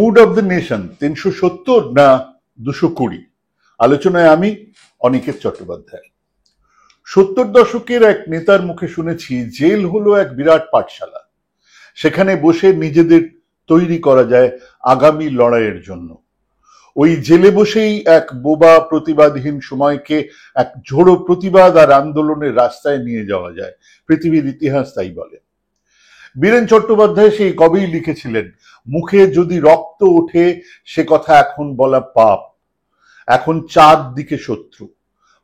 Mood of the nation 370 না 220 আলোচনায় আমি অনিকেত চট্টোপাধ্যায়। 70 দশকের এক নেতার মুখে শুনেছি জেল হলো এক বিরাট পাঠশালা, সেখানে বসে নিজেদের তৈরি করা যায় আগামী লড়াইয়ের জন্য। ওই জেলে বসেই এক বোবা প্রতিবাদহীন সময়কে এক ঝোড়ো প্রতিবাদ আর আন্দোলনের রাস্তায় নিয়ে যাওয়া যায়, পৃথিবীর ইতিহাস তাই বলে। বীরেন চট্টোপাধ্যায় সেই কবেই লিখেছিলেন, মুখে যদি রক্ত ওঠে সে কথা এখন বলা পাপ, এখন চারদিকে শত্রু,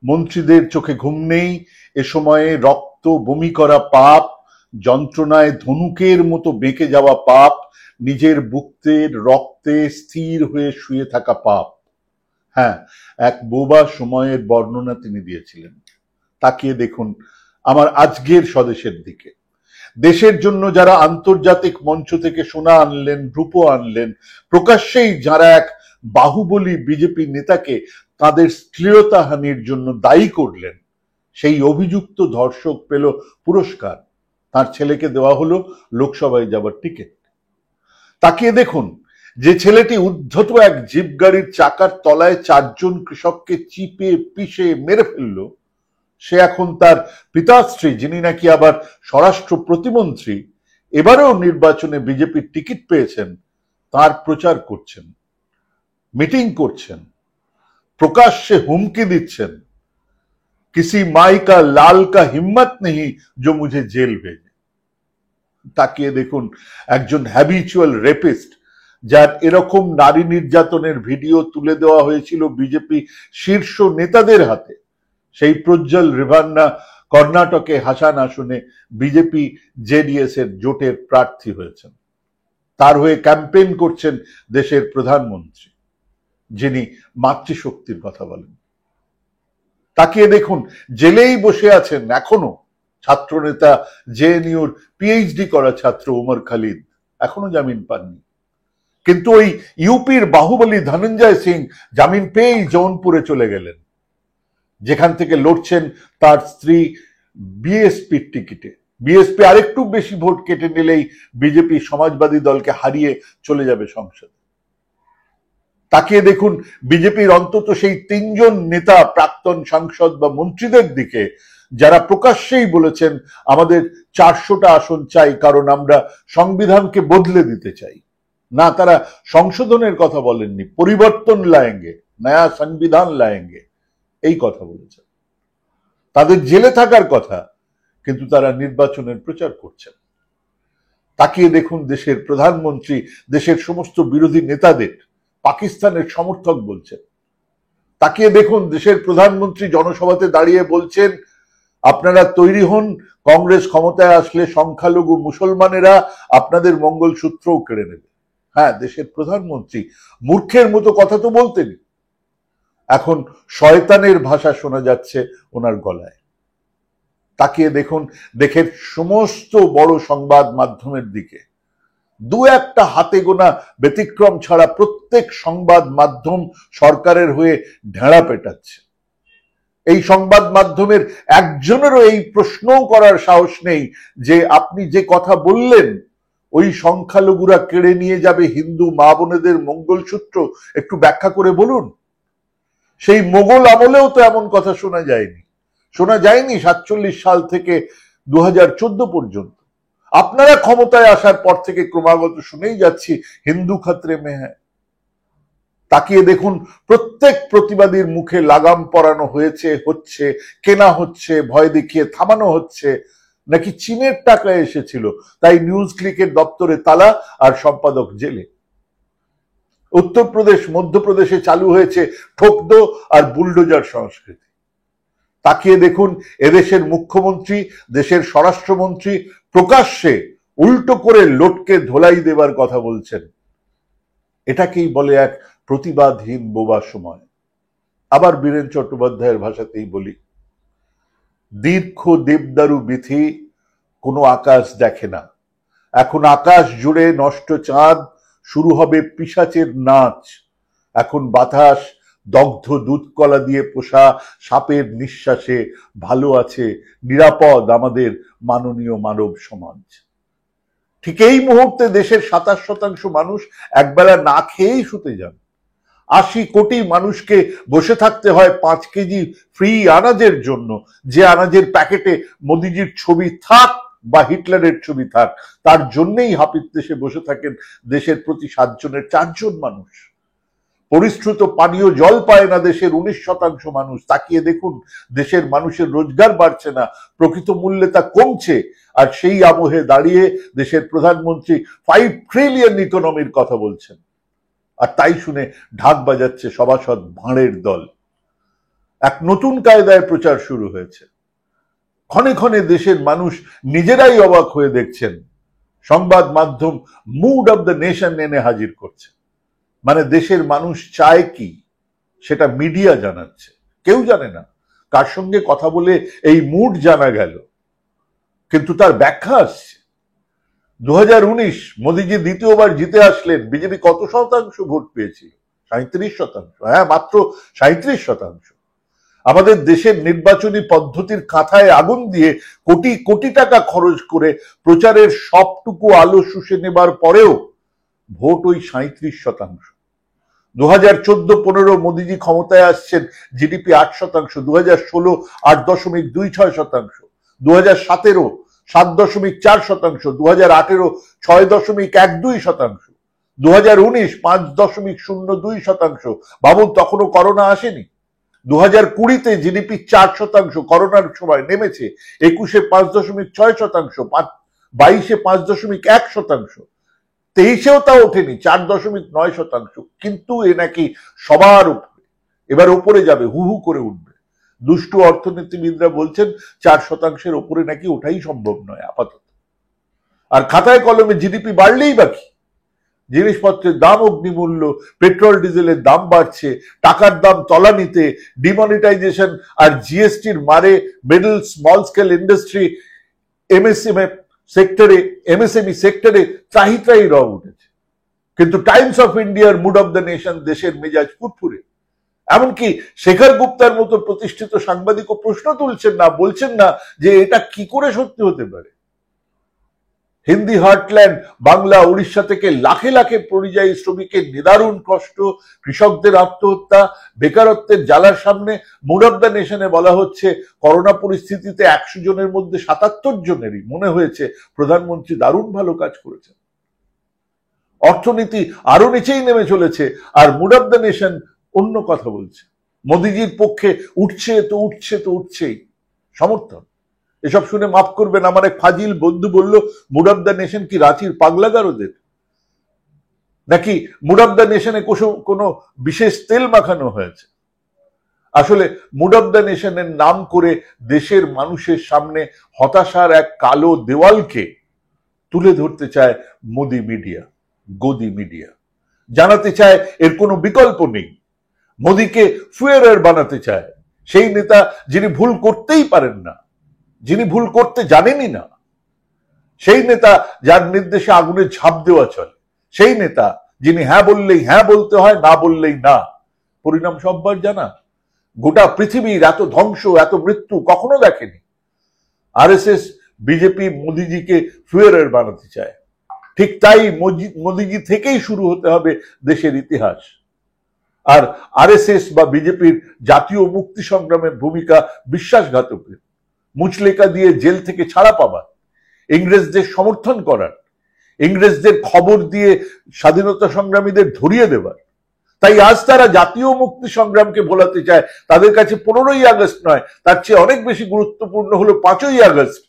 মন্ত্রীদের চোখে ঘুম নেই, এ সময়ে রক্ত বমি করা পাপ, যন্ত্রণায় ধনুকের মতো বেঁকে যাওয়া পাপ, নিজের বুকের রক্তে স্থির হয়ে শুয়ে থাকা পাপ। হ্যাঁ, এক বোবা সময়ের বর্ণনা তিনি দিয়েছিলেন। তাকিয়ে দেখুন আমার আজকের স্বদেশের দিকে। দেশের জন্য যারা আন্তর্জাতিক মঞ্চ থেকে সোনা আনলেন, রূপো আনলেন, প্রকাশ্যেই যারা এক বাহুবলী বিজেপি নেতাকে তাদের শ্লীলতাহানির জন্য দায়ী করলেন, সেই অভিযুক্ত ধর্ষক পেল পুরস্কার, তার ছেলেকে দেওয়া হলো লোকসভায় যাবার টিকিট। তাকিয়ে দেখুন যে ছেলেটি উদ্ধত এক জিপ গাড়ির চাকার তলায় 4 জন কৃষককে চিপে পিষে মেরে ফেললো, সে এখন তার পিতাশ্রী, যিনি নাকি আবার স্বরাষ্ট্র প্রতিমন্ত্রী, এবারেও নির্বাচনে বিজেপির টিকিট পেয়েছেন, তার প্রচার করছেন, মিটিং করছেন, প্রকাশ্যে হুমকি দিচ্ছেন, কিসি মাই কা লাল কা হিম্মত নেই जो मुझे जेल भेजे। তাকিয়ে দেখুন একজন হ্যাবিচুয়াল রেপিস্ট, যার এরকম নারী নির্যাতনের ভিডিও তুলে দেওয়া হয়েছিল বিজেপি শীর্ষ নেতাদের হাতে, সেই প্রজ্জ্বল রেভান্না কর্ণাটকে হাসান আসনে বিজেপি জেডিএস এর জোটের প্রার্থী হয়েছেন। তার হয়ে ক্যাম্পেইন করছেন দেশের প্রধানমন্ত্রী, যিনি মাতৃশক্তির কথা বলেন। তাকিয়ে দেখুন জেলেই বসে আছেন এখনো ছাত্রনেতা জেএনইউর পিএইচডি করা ছাত্র উমর খালিদ, এখনো জামিন পাননি। কিন্তু ওই ইউপির বাহুবলী ধনঞ্জয় সিং জামিন পেয়েই জৌনপুরে চলে গেলেন, যেখান থেকে লড়ছেন তার স্ত্রী বিএসপির টিকিটে। বিএসপি আরেকটু বেশি ভোট কেটে নিলেই বিজেপি সমাজবাদী দলকে হারিয়ে চলে যাবে সংসদে। তাকিয়ে দেখুন বিজেপির অন্তত সেই 3 জন নেতা, প্রাক্তন সাংসদ বা মন্ত্রীদের দিকে, যারা প্রকাশ্যেই বলেছেন আমাদের 400টা আসন চাই, কারণ আমরা সংবিধানকে বদলে দিতে চাই। না, তারা সংশোধনের কথা বলেননি, পরিবর্তন লায়েঙ্গে, নয়া সংবিধান লায়েঙ্গে, এই কথা বলেছেন। তাদের জেলে থাকার কথা, কিন্তু তারা নির্বাচনের প্রচার করছেন। তাকিয়ে দেখুন দেশের প্রধানমন্ত্রী দেশের সমস্ত বিরোধী নেতাদের পাকিস্তানের সমর্থক বলছেন। তাকিয়ে দেখুন দেশের প্রধানমন্ত্রী জনসভাতে দাঁড়িয়ে বলছেন, আপনারা তৈরি হন, কংগ্রেস ক্ষমতায় আসলে সংখ্যালঘু মুসলমানেরা আপনাদের মঙ্গলসূত্রও কেড়ে নেবে। হ্যাঁ, দেশের প্রধানমন্ত্রী মূর্খের মতো কথা তো বলতেন, এখন শয়তানের ভাষা শোনা যাচ্ছে ওনার গলায়। তাকিয়ে দেখুন দেশের সমস্ত বড় সংবাদ মাধ্যমের দিকে। 2-1টা হাতে গোনা ব্যতিক্রম ছাড়া প্রত্যেক সংবাদ মাধ্যম সরকারের হয়ে ঢেঁড়া পেটাচ্ছে। এই সংবাদ মাধ্যমের একজনেরও এই প্রশ্নও করার সাহস নেই যে আপনি যে কথা বললেন ওই সংখ্যালঘুরা কেড়ে নিয়ে যাবে হিন্দু মা বোনেদের মঙ্গলসূত্র, একটু ব্যাখ্যা করে বলুন। সেই মোগল আমলেও তো এমন কথা শোনা যায়নি 47 সাল থেকে 2014 পর্যন্ত। আপনারা ক্ষমতায় আসার পর থেকে ক্রমাগত শুনেই যাচ্ছি হিন্দু খতরে মে হ্যায়। তাকিয়ে দেখুন প্রত্যেক প্রতিবাদীর মুখে লাগাম পরানো হয়েছে, হচ্ছে, কেনা হচ্ছে, ভয় দেখিয়ে থামানো হচ্ছে, নাকি চীনের টাকা এসেছিল তাই নিউজ ক্লিকের দপ্তরে তালা আর সম্পাদক জেলে। উত্তরপ্রদেশ, মধ্যপ্রদেশে চালু হয়েছে ঠোকদো আর বুলডোজার সংস্কৃতি। তাকিয়ে দেখুন এদেশের মুখ্যমন্ত্রী, দেশের স্বরাষ্ট্রমন্ত্রী প্রকাশ্যে উল্টো করে লোটকে ধোলাই দেবার কথা বলছেন। এটাকেই বলে এক প্রতিবাদহীন বোবা সময়। আবার বীরেন চট্টোপাধ্যায়ের ভাষাতেই বলি, দীর্ঘ দেবদারু বিথি কোনো আকাশ দেখে না, এখন আকাশ জুড়ে নষ্ট চাঁদ, শুরু হবে পিশাচের নাচ। এখন বাতাস দগ্ধ দুধকলা দিয়ে পোষা সাপের নিঃশ্বাসে ভালো আছে, নিরাপদ আমাদের মাননীয় মানব সমাজ। ঠিক এই মুহূর্তে দেশের 27% মানুষ একবেলা না খেয়েই শুতে যান। 80 কোটি মানুষকে বসে থাকতে হয় 5 কেজি ফ্রি আনাজের জন্য, যে আনাজের প্যাকেটে মোদিজির ছবি থাক বা হিটলারের ছবি থাক, তার জন্যই হাপিত দেশে বসে থাকেন দেশের প্রতি 7 জনের 4 জন মানুষ। পরিশ্রুত পানীয় জল পায় না দেশের 19% মানুষ। তাকিয়ে দেখুন, দেশের মানুষের রোজগার বাড়ছে না, প্রকৃত মূল্যে তা কমছে। আর সেই আবহে দাঁড়িয়ে দেশের প্রধানমন্ত্রী 5 ট্রিলিয়ন ইকোনমির কথা বলছেন, আর তাই শুনে ঢাক বাজাচ্ছে সভাসদ ভাঁড়ের দল। এক নতুন কায়দায় প্রচার শুরু হয়েছে। ক্ষণে ক্ষণে দেশের মানুষ নিজেরাই অবাক হয়ে দেখছেন সংবাদ মাধ্যম মুড অব দ্য নেশন এনে হাজির করছে। মানে দেশের মানুষ চায় কি সেটা মিডিয়া জানাচ্ছে, কেউ জানে না। কার সঙ্গে কথা বলে এই মুড জানা গেল, কিন্তু তার ব্যাখ্যা আসছে। 2019 মোদিজি দ্বিতীয়বার জিতে আসলেন, বিজেপি কত শতাংশ ভোট পেয়েছিল? 37%। হ্যাঁ, মাত্র 37%। আমাদের দেশের নির্বাচনী পদ্ধতির কাঁথায় আগুন দিয়ে কোটি কোটি টাকা খরচ করে প্রচারের সবটুকু আলো শুষে নেবার পরেও ভোট ওই 37%। 2014-15 মোদিজি ক্ষমতায় আসছেন, জিডিপি 8%, 2016 8.26%, 2017 7.4%, 2018 6.12%, 2019 5.02%। ভাবুন, তখনও করোনা আসেনি। 2020-তে জিডিপি 4%, করোনার সময় নেমেছে। 21-এ 5.6%, 22-এ 5.1%, 23-এও তা ওঠেনি, 4.9%। কিন্তু এ নাকি সবার উপরে, এবার ওপরে যাবে, হু হু করে উঠবে। দুষ্টু অর্থনীতিবিদরা বলছেন 4%-এর ওপরে নাকি ওঠাই সম্ভব নয় আপাতত। আর খাতায় কলমে জিডিপি বাড়লেই বাকি, জিনিসপত্রের দাম অগ্নিমূল্য, পেট্রোল ডিজেলের দাম বাড়ছে, টাকার দাম তলানিতে, ডিমনিটাইজেশন আর জিএসটির মারে middle small scale industry, MSME সেক্টরে ত্রাহি ত্রাহি রব উঠেছে। কিন্তু টাইমস অফ ইন্ডিয়ার মুড অব দ্য নেশন দেশের মেজাজ ফুরফুরে। এমনকি শেখর গুপ্তার মতো প্রতিষ্ঠিত সাংবাদিকও প্রশ্ন তুলছেন না, বলছেন না যে এটা কি করে সত্যি হতে পারে। হিন্দি হার্টল্যান্ড বাংলা উড়িষ্যা থেকে লাখে লাখে পরিযায়ী শ্রমিকের নিদারুণ কষ্ট, কৃষকদের আত্মহত্যা, বেকারত্বের জ্বালার সামনে মুড অব দ্য নেশনে বলা হচ্ছে করোনা পরিস্থিতিতে 100 জনের মধ্যে 77 জনেরই মনে হয়েছে প্রধানমন্ত্রী দারুণ ভালো কাজ করেছেন। অর্থনীতি আরো নিচেই নেমে চলেছে, আর মুড অব দ্য নেশন অন্য কথা বলছে। মোদিজির পক্ষে উঠছে তো উঠছে তো উঠছেই সমর্থন। এসব শুনে মাফ করবেন, আমার এক ফাজিল বন্ধু বলল, মুড অব দ্য নেশন কি রাঁচির পাগলাগারদের, নাকি মুড অব দ্য নেশনে কোনো বিশেষ তেল মাখানো হয়েছে? আসলে মুড অব দ্য নেশনের নাম করে দেশের মানুষের সামনে হতাশার এক কালো দেওয়ালকে তুলে ধরতে চায় মোদি মিডিয়া, গদি মিডিয়া। জানাতে চায় এর কোনো বিকল্প নেই। মোদিকে ফুয়েরার বানাতে চায়, সেই নেতা যিনি ভুল করতেই পারেন না, যিনি ভুল করতে জানেনই না, সেই নেতা যার নির্দেশে আগুনে ঝাঁপ দেওয়া চলে, সেই নেতা যিনি হ্যাঁ বললেই হ্যাঁ বলতে হয়, না বললেই না। পরিণাম সববার জানা। গোটা পৃথিবীর এত ধ্বংস, এত মৃত্যু কখনো দেখেনি। আরএসএস বিজেপি মোদিজিকে ফুয়েরার বানাতে চায়। ঠিক তাই মোদিজি থেকেই শুরু হতে হবে দেশের ইতিহাস। আর আরএসএস বা বিজেপির জাতীয় মুক্তি সংগ্রামের ভূমিকা বিশ্বাসঘাতকের। মুচলেকা দিয়ে জেল থেকে ছাড়া পাবার, ইংরেজদের সমর্থন করার, ইংরেজদের খবর দিয়ে স্বাধীনতা সংগ্রামীদের ধরিয়ে দেবার। তাই আজ তারা জাতীয় মুক্তি সংগ্রামকে ভোলাতে চায়। তাদের কাছে 15ই আগস্ট নয়, তার চেয়ে অনেক বেশি গুরুত্বপূর্ণ হলো 5ই আগস্ট,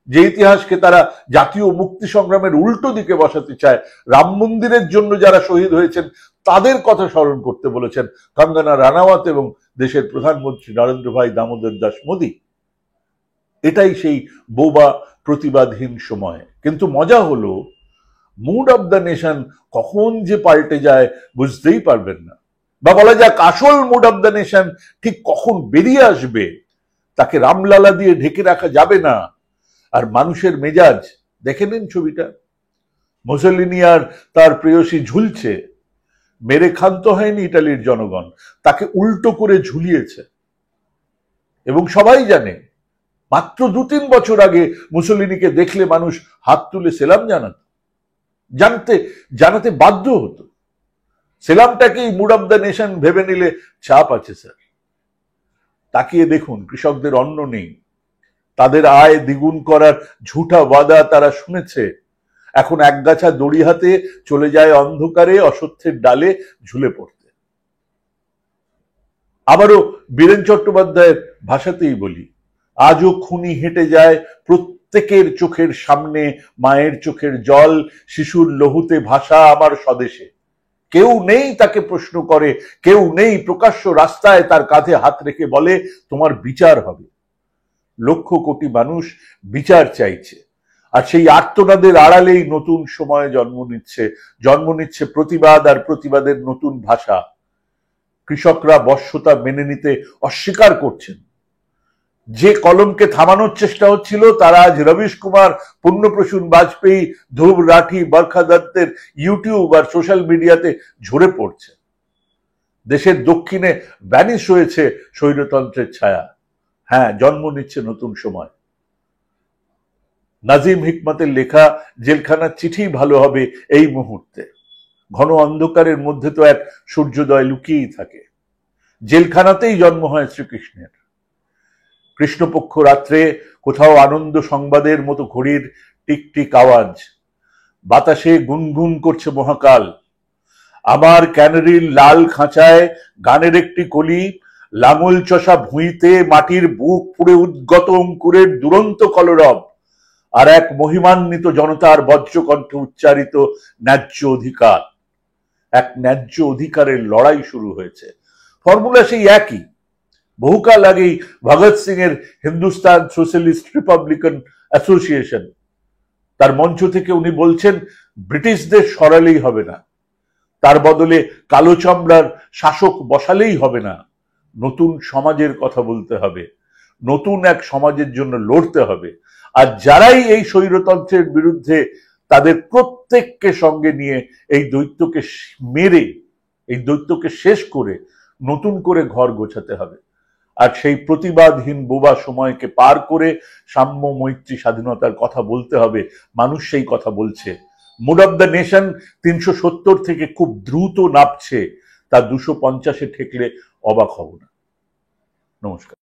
যে ইতিহাসকে তারা জাতীয় মুক্তি সংগ্রামের উল্টো দিকে বসাতে চায়। রাম মন্দিরের জন্য যারা শহীদ হয়েছেন তাদের কথা স্মরণ করতে বলেছেন কঙ্গনা রানাওয়াত এবং দেশের প্রধানমন্ত্রী নরেন্দ্র ভাই দামোদর দাস মোদী। এটাই সেই বোবা প্রতিবাদহীন সময়। কিন্তু মজা হলো, মুড অব দ্য নেশন কখন যে পাল্টে যায় বুঝতেই পারবেন না। বা বলা যাক, আসল মুড অব দ্য নেশন ঠিক কখন বেরিয়ে আসবে তাকে রামলালা দিয়ে ঢেকে রাখা যাবে না। আর মানুষের মেজাজ দেখে নিন ছবিটা। মুসলিনি আর তার প্রেয়সী ঝুলছে, মেরে ক্ষান্ত হয়নি ইটালির জনগণ, তাকে উল্টো করে ঝুলিয়েছে। এবং সবাই জানে, মাত্র 2-3 বছর আগে মুসলিনিকে দেখলে মানুষ হাত তুলে সেলাম জানাত। জানাতে বাধ্য হতো। সেলামটাকেই মুড অব দ্য নেশন ভেবে নিলে চাপ আছে স্যার। তাকিয়ে দেখুন, কৃষকদের অন্ন নেই, তাদের আয় দ্বিগুণ করার ঝুঠা ওয়াদা তারা শুনেছে, এখন একগাছা দড়ি হাতে চলে যায় অন্ধকারে অসত্যের ডালে ঝুলে পড়তে। আবারও বীরেন চট্টোপাধ্যায়ের ভাষাতেই বলি, আজও খুনি হেঁটে যায় প্রত্যেকের চোখের সামনে, মায়ের চোখের জল শিশুর লহুতে ভাষা আমার স্বদেশে। কেউ নেই তাকে প্রশ্ন করে, কেউ নেই প্রকাশ্য রাস্তায় তার কাঁধে হাত রেখে বলে তোমার বিচার হবে। লক্ষ কোটি মানুষ বিচার চাইছে, আর সেই আর্তনাদের আড়ালেই নতুন সময় জন্ম নিচ্ছে প্রতিবাদ, আর প্রতিবাদের নতুন ভাষা। কৃষকরা বশ্যতা মেনে নিতে অস্বীকার করছেন। যে কলমকে থামানোর চেষ্টা হচ্ছিল তারা আজ রবিশ কুমার, পুণ্যপ্রসূন বাজপেয়ী, ধ্রুব রাঠি, বরখা দত্তের ইউটিউব আর সোশ্যাল মিডিয়াতে ঝরে পড়ছে। দেশের দক্ষিণে ভ্যানিশ হয়েছে স্বৈরতন্ত্রের ছায়া। হ্যাঁ, জন্ম নিচ্ছে নতুন সময়। নাজিম হিকমতের লেখা জেলখানার চিঠি ভালো হবে এই মুহূর্তে। ঘন অন্ধকারের মধ্যে তো এক সূর্যোদয় লুকিয়েই থাকে। জেলখানাতেই জন্ম হয় শ্রীকৃষ্ণের। কৃষ্ণপক্ষ রাত্রে কোথাও আনন্দ সংবাদের মতো ঘড়ির টিকটিক আওয়াজ, বাতাসে গুনগুন করছে মহাকাল। আমার ক্যানারির লাল খাঁচায় গানের একটি কলি, লাঙল চষা ভুঁইতে মাটির বুক পুড়ে উদ্গত অঙ্কুরের দুরন্ত কলরব, আর এক মহিমান্বিত জনতার বজ্রকণ্ঠ উচ্চারিত ন্যায্য অধিকার। এক ন্যায্য অধিকারের লড়াই শুরু হয়েছে। ফর্মুলা সেই একই। বহুকাল আগেই ভগৎ সিং এর হিন্দুস্তান সোশ্যালিস্ট রিপাবলিকান অ্যাসোসিয়েশন, তার মঞ্চ থেকে উনি বলছেন ব্রিটিশদের সরালেই হবে না, তার বদলে কালো চামড়ার শাসক বসালেই হবে না, নতুন সমাজের কথা বলতে হবে, নতুন এক সমাজের জন্য লড়তে হবে। আর যারাই এই স্বৈরতন্ত্রের বিরুদ্ধে, তাদের প্রত্যেককে সঙ্গে নিয়ে এই দৈত্যকে মেরে, এই দৈত্যকে শেষ করে নতুন করে ঘর গোছাতে হবে। আর সেই প্রতিবাদহীন বোবা সময়কে পার করে সাম্য, মৈত্রী, স্বাধীনতার কথা বলতে হবে। মানুষ সেই কথা বলছে। মুড অব দ্য নেশন 370 থেকে খুব দ্রুত নামছে, তা 250-এ ঠেকলে অবাক হব না। নমস্কার।